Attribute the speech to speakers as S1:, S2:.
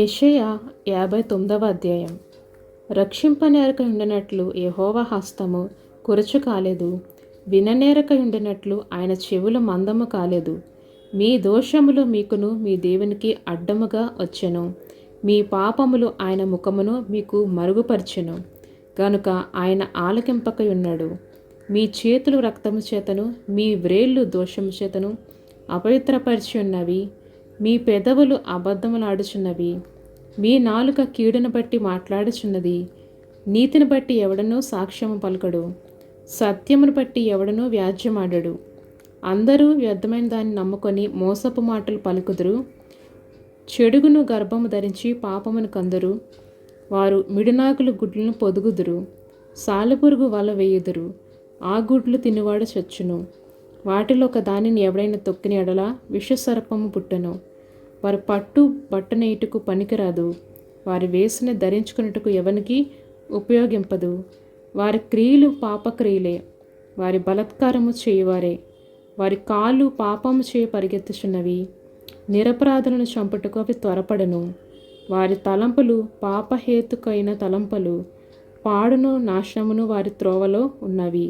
S1: యెషయా 59వ అధ్యాయం. రక్షింపనేరక ఉండినట్లు యెహోవా హస్తము కురచు కాలేదు, విననేరక ఉండినట్లు ఆయన చెవులు మందము కాలేదు. మీ దోషములు మీకును మీ దేవునికి అడ్డముగా వచ్చెను, మీ పాపములు ఆయన ముఖమును మీకు మరుగుపరచెను గనుక ఆయన ఆలకింపకయున్నాడు. మీ చేతులు రక్తము చేతను మీ వ్రేళ్ళు దోషము చేతను అపవిత్రపరిచి ఉన్నవి, మీ పెదవులు అబద్ధములాడుచున్నవి, మీ నాలుక కీడును బట్టి మాట్లాడుచున్నది. నీతిని బట్టి ఎవడనూ సాక్ష్యము పలుకడు, సత్యమును బట్టి ఎవడనూ వ్యాజ్యమాడడు. అందరూ వ్యర్థమైన దాన్ని నమ్ముకొని మోసపు మాటలు పలుకుదురు. చెడుగును గర్భము ధరించి పాపమును కందురు. వారు మిడునాకులు గుడ్లను పొదుగుదురు, సాలెపురుగు వల వేయుదురు, ఆ గుడ్లు తినువాడు చచ్చును. వాటిలో ఒక దానిని ఎవడైనా తొక్కిన ఎడల విషసర్పము పుట్టెను. వారి పట్టు బట్ట నేయుటకు పనికిరాదు, వారి వేసుని ధరించుకున్నట్టుకు ఎవనికి ఉపయోగింపదు. వారి క్రియలు పాపక్రియలే, వారి బలత్కారము చేయువారే. వారి కాళ్ళు పాపము చేయి పరిగెత్తుచున్నవి, నిరపరాధులను చంపుటకు అవి త్వరపడను. వారి తలంపులు పాపహేతుకైన తలంపులు, పాడును నాశనమును వారి త్రోవలో ఉన్నవి.